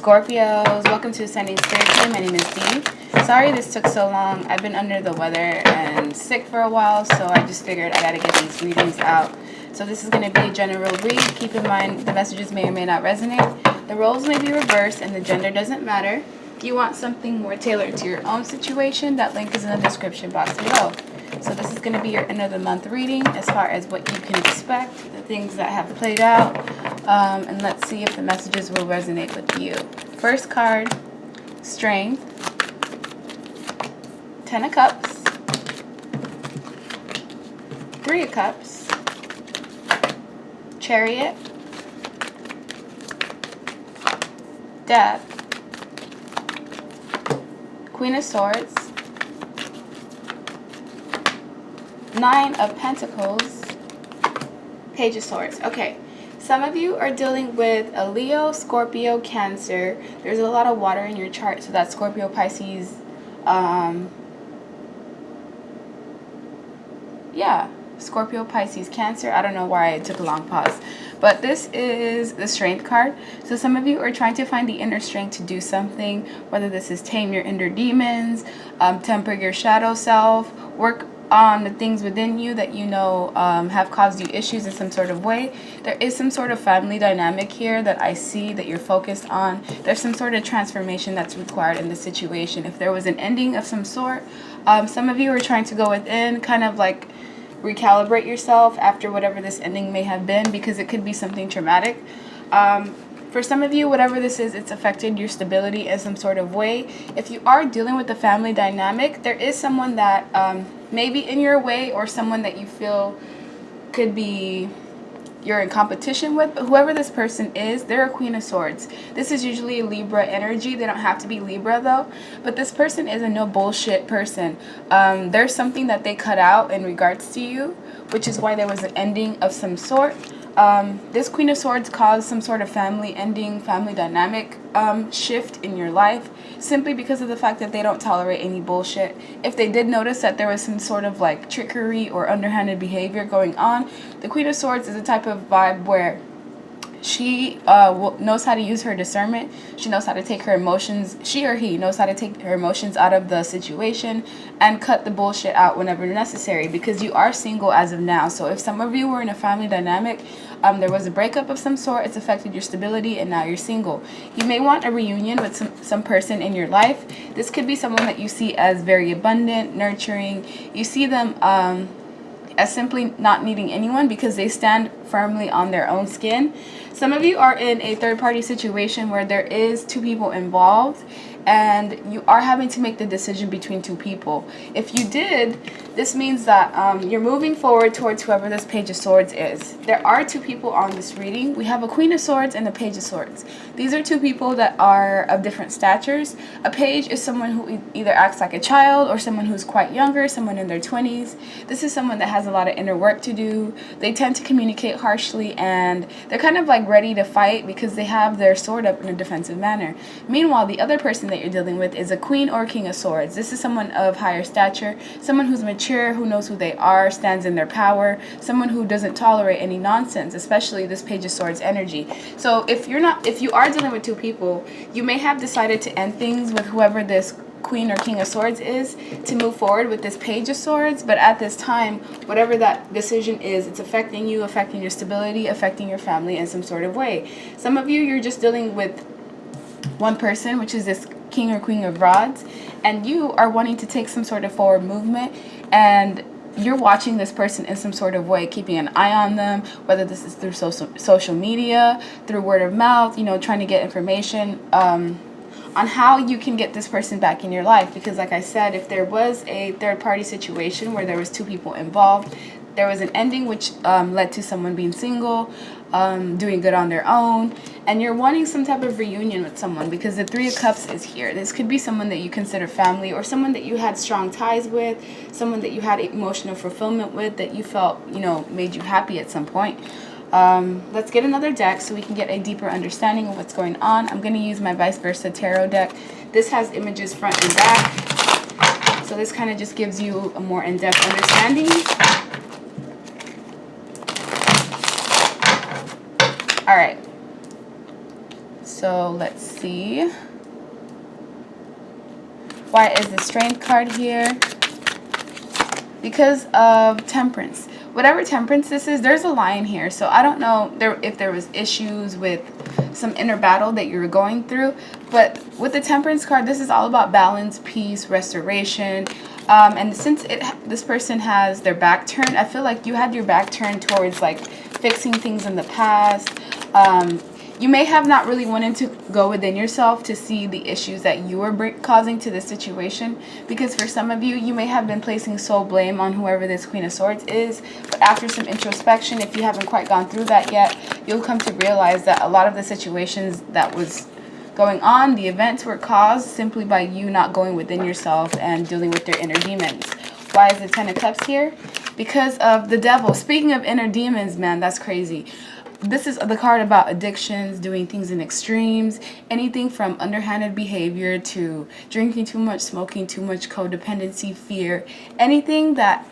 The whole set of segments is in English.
Scorpios, welcome to Ascending Spiritually. My name is Dee. Sorry this took so long. I've been under the weather and sick for a while, so I just figured I gotta get these readings out. So this is going to be a general read. Keep in mind the messages may or may not resonate. The roles may be reversed and the gender doesn't matter. If you want something more tailored to your own situation, that link is in the description box below. So this is going to be your end of the month reading as far as what you can expect, the things that have played out, and let's see if the messages will resonate with you. First card, Strength, 10 of Cups, 3 of Cups, Chariot, Death, Queen of Swords, 9 of Pentacles, Page of Swords. Okay, some of you are dealing with a Leo, Scorpio, Cancer. There's a lot of water in your chart, so that's Scorpio, Pisces, Scorpio, Pisces, Cancer. I don't know why I took a long pause. But this is the Strength card. So some of you are trying to find the inner strength to do something, whether this is tame your inner demons, temper your shadow self, work on the things within you that you know have caused you issues in some sort of way. There is some sort of family dynamic here that I see that you're focused on. There's some sort of transformation that's required in the situation. If there was an ending of some sort, some of you are trying to go within, kind of like recalibrate yourself after whatever this ending may have been, because it could be something traumatic. For some of you, whatever this is, it's affected your stability in some sort of way. If you are dealing with the family dynamic, there is someone that may be in your way, or someone that you feel could be you're in competition with, but whoever this person is, they're a Queen of Swords. This is usually a Libra energy. They don't have to be Libra though, but this person is a no bullshit person. There's something that they cut out in regards to you, which is why there was an ending of some sort. This Queen of Swords caused some sort of family ending, family dynamic shift in your life, simply because of the fact that they don't tolerate any bullshit. If they did notice that there was some sort of like trickery or underhanded behavior going on, the Queen of Swords is a type of vibe where she knows how to use her discernment. She knows how to take her emotions. She or he knows how to take her emotions out of the situation and cut the bullshit out whenever necessary, because you are single as of now. So if some of you were in a family dynamic, there was a breakup of some sort, it's affected your stability, and now you're single. You may want a reunion with some person in your life. This could be someone that you see as very abundant, nurturing. You see them as simply not needing anyone because they stand firmly on their own skin. Some of you are in a third-party situation where there is 2 people involved, and you are having to make the decision between 2 people. If you did, this means that you're moving forward towards whoever this Page of Swords is. There are 2 people on this reading. We have a Queen of Swords and a Page of Swords. These are 2 people that are of different statures. A page is someone who either acts like a child, or someone who's quite younger, someone in their 20s. This is someone that has a lot of inner work to do. They tend to communicate harshly, and they're kind of like ready to fight because they have their sword up in a defensive manner. Meanwhile, the other person that you're dealing with is a Queen or King of Swords. This is someone of higher stature, someone who's mature, who knows who they are, stands in their power, someone who doesn't tolerate any nonsense, especially this Page of Swords energy. So if you are dealing with 2 people, you may have decided to end things with whoever this Queen or King of Swords is to move forward with this Page of Swords, but at this time, whatever that decision is, it's affecting you, affecting your stability, affecting your family in some sort of way. Some of you, you're just dealing with one person, which is this King or Queen of Rods, and you are wanting to take some sort of forward movement, and you're watching this person in some sort of way, keeping an eye on them, whether this is through social media, through word of mouth, trying to get information on how you can get this person back in your life. Because like I said, if there was a third-party situation where there was 2 people involved, there was an ending which led to someone being single, doing good on their own, and you're wanting some type of reunion with someone because the 3 of Cups is here. This could be someone that you consider family, or someone that you had strong ties with, someone that you had emotional fulfillment with, that you felt, made you happy at some point. Let's get another deck so we can get a deeper understanding of what's going on. I'm going to use my Vice Versa Tarot deck. This has images front and back, so this kind of just gives you a more in-depth understanding. All right. So let's see. Why is the Strength card here? Because of Temperance. Whatever Temperance this is, there's a Lion here. So I don't know if there was issues with some inner battle that you were going through. But with the Temperance card, this is all about balance, peace, restoration. And since this person has their back turned, I feel like you had your back turned towards like fixing things in the past. You may have not really wanted to go within yourself to see the issues that you were causing to this situation, because for some of you, you may have been placing sole blame on whoever this Queen of Swords is. But after some introspection, if you haven't quite gone through that yet, you'll come to realize that a lot of the situations that was going on, the events were caused simply by you not going within yourself and dealing with your inner demons. Why is the Ten of Cups here? Because of the Devil. Speaking of inner demons, man, that's crazy. This is the card about addictions, doing things in extremes, anything from underhanded behavior to drinking too much, smoking too much, codependency, fear, anything that,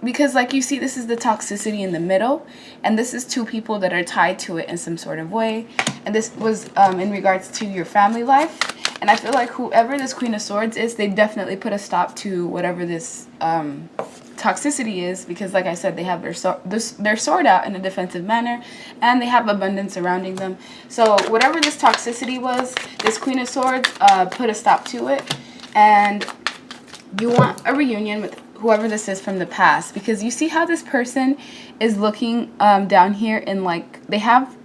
because like you see, this is the toxicity in the middle, and this is two people that are tied to it in some sort of way. And this was in regards to your family life. And I feel like whoever this Queen of Swords is, they definitely put a stop to whatever this toxicity is, because like I said, they have their sword out in a defensive manner, and they have abundance surrounding them. So whatever this toxicity was, this Queen of Swords put a stop to it. And you want a reunion with whoever this is from the past, because you see how this person is looking down here, and like they have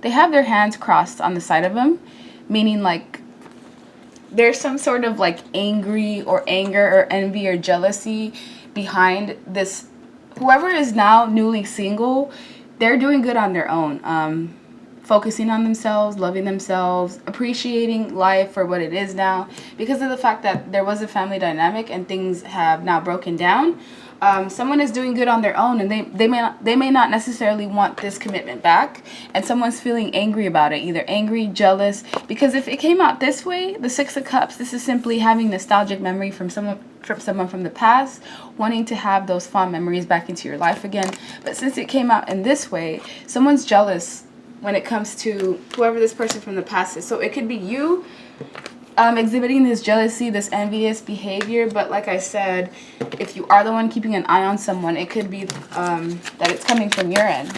their hands crossed on the side of them, meaning like there's some sort of like angry or anger or envy or jealousy behind this. Whoever is now newly single, they're doing good on their own, focusing on themselves, loving themselves, appreciating life for what it is now, because of the fact that there was a family dynamic and things have now broken down. Someone is doing good on their own, and they may not necessarily want this commitment back, and someone's feeling angry about it, either angry, jealous, because if it came out this way, the Six of Cups, this is simply having nostalgic memory from someone from the past, wanting to have those fond memories back into your life again. But since it came out in this way, someone's jealous when it comes to whoever this person from the past is. So it could be you exhibiting this jealousy, this envious behavior. But like I said, if you are the one keeping an eye on someone, it could be that it's coming from your end.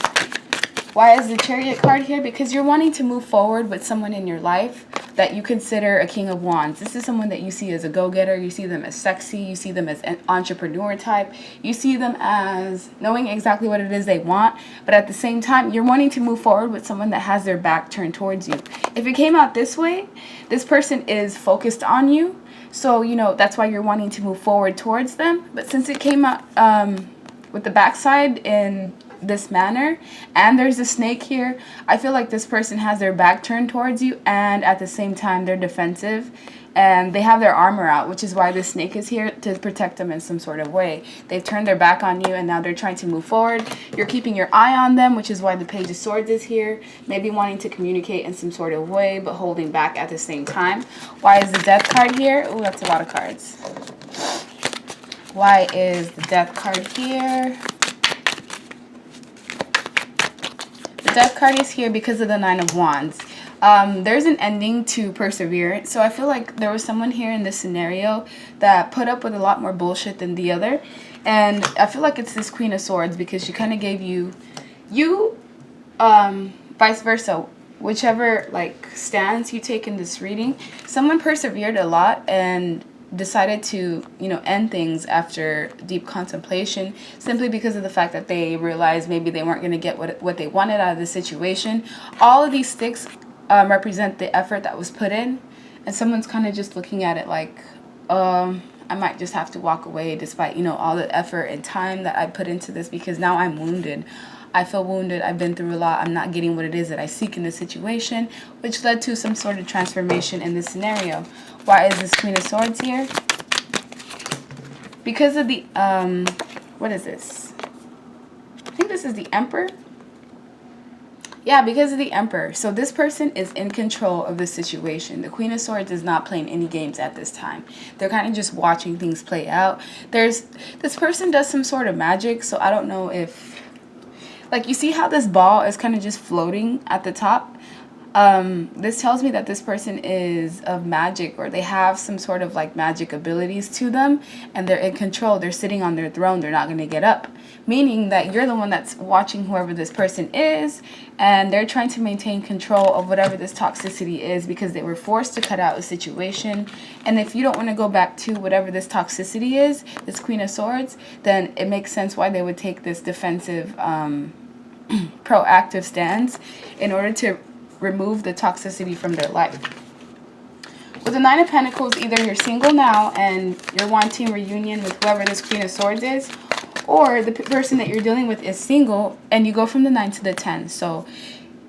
Why is the Chariot card here? Because you're wanting to move forward with someone in your life that you consider a King of Wands. This is someone that you see as a go-getter. You see them as sexy. You see them as an entrepreneur type. You see them as knowing exactly what it is they want. But at the same time, you're wanting to move forward with someone that has their back turned towards you. If it came out this way, this person is focused on you. So, you know, that's why you're wanting to move forward towards them. But since it came out with the backside in this manner, and there's a snake here, I feel like this person has their back turned towards you, and at the same time they're defensive and they have their armor out, which is why this snake is here to protect them in some sort of way. They've turned their back on you, and now they're trying to move forward. You're keeping your eye on them, which is why the Page of Swords is here, maybe wanting to communicate in some sort of way but holding back at the same time. Why is the Death card here? Oh, that's a lot of cards. Why is the Death card here? Death card is here because of the Nine of Wands. There's an ending to perseverance. So I feel like there was someone here in this scenario that put up with a lot more bullshit than the other. And I feel like it's this Queen of Swords, because she kind of gave you vice versa. Whichever like stance you take in this reading, someone persevered a lot and decided to, you know, end things after deep contemplation, simply because of the fact that they realized maybe they weren't going to get what they wanted out of the situation. All of these sticks represent the effort that was put in, and someone's kind of just looking at it like, I might just have to walk away despite, you know, all the effort and time that I put into this, because now I'm wounded. I feel wounded. I've been through a lot. I'm not getting what it is that I seek in this situation, which led to some sort of transformation in this scenario. Why is this Queen of Swords here? Because of the, what is this? I think this is the Emperor. Yeah, because of the Emperor. So this person is in control of the situation. The Queen of Swords is not playing any games at this time. They're kind of just watching things play out. This person does some sort of magic, so I don't know if, like, you see how this ball is kind of just floating at the top? This tells me that this person is of magic, or they have some sort of like magic abilities to them, and they're in control. They're sitting on their throne. They're not going to get up, meaning that you're the one that's watching whoever this person is, and they're trying to maintain control of whatever this toxicity is because they were forced to cut out a situation. And if you don't want to go back to whatever this toxicity is, this Queen of Swords, then it makes sense why they would take this defensive, proactive stance in order to remove the toxicity from their life. With the Nine of Pentacles, either you're single now and you're wanting reunion with whoever this Queen of Swords is, or the person that you're dealing with is single and you go from the 9 to the 10. So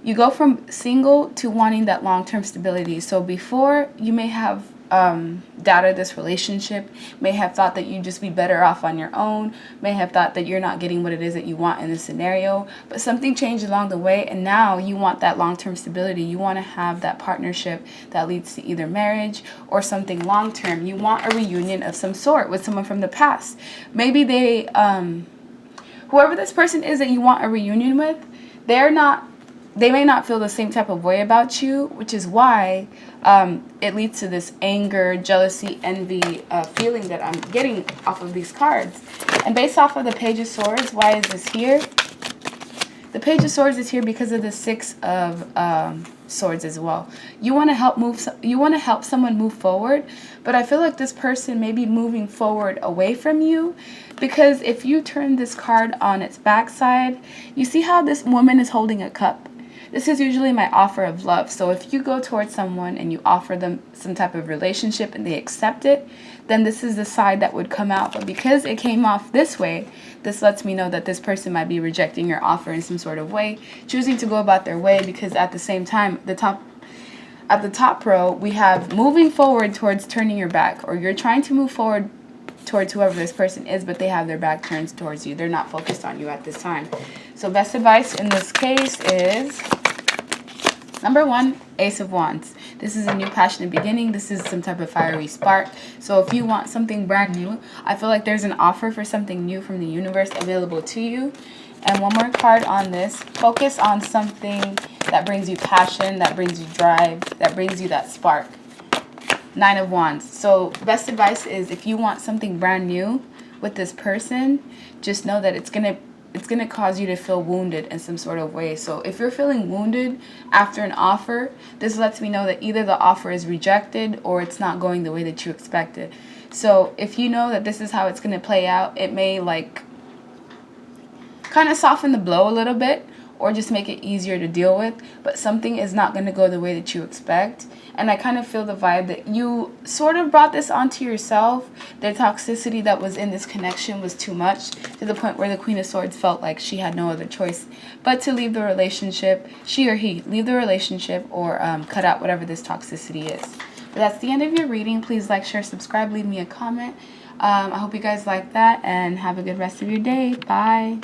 you go from single to wanting that long-term stability. So before, you may have doubted this relationship, may have thought that you'd just be better off on your own, may have thought that you're not getting what it is that you want in this scenario, but something changed along the way, and now you want that long-term stability. You want to have that partnership that leads to either marriage or something long-term. You want a reunion of some sort with someone from the past. Maybe they, whoever this person is that you want a reunion with, they may not feel the same type of way about you, which is why it leads to this anger, jealousy, envy feeling that I'm getting off of these cards. And based off of the Page of Swords, why is this here? The Page of Swords is here because of the Six of Swords as well. You want to help someone move forward, but I feel like this person may be moving forward away from you, because if you turn this card on its backside, you see how this woman is holding a cup. This is usually my offer of love. So if you go towards someone and you offer them some type of relationship and they accept it, then this is the side that would come out. But because it came off this way, this lets me know that this person might be rejecting your offer in some sort of way, choosing to go about their way, because at the same time, at the top row, we have moving forward towards turning your back, or you're trying to move forward towards whoever this person is, but they have their back turned towards you. They're not focused on you at this time. So best advice in this case is, number 1, Ace of Wands. This is a new passionate beginning. This is some type of fiery spark. So if you want something brand new, I feel like there's an offer for something new from the universe available to you. And one more card on this. Focus on something that brings you passion, that brings you drive, that brings you that spark. 9 of Wands. So best advice is, if you want something brand new with this person, just know that it's gonna cause you to feel wounded in some sort of way. So if you're feeling wounded after an offer, this lets me know that either the offer is rejected or it's not going the way that you expected. So if you know that this is how it's going to play out, it may like kind of soften the blow a little bit, or just make it easier to deal with, but something is not going to go the way that you expect. And I kind of feel the vibe that you sort of brought this onto yourself. The toxicity that was in this connection was too much, to the point where the Queen of Swords felt like she had no other choice but to leave the relationship, she or he, leave the relationship, or cut out whatever this toxicity is. But that's the end of your reading. Please like, share, subscribe, leave me a comment. I hope you guys like that, and have a good rest of your day. Bye.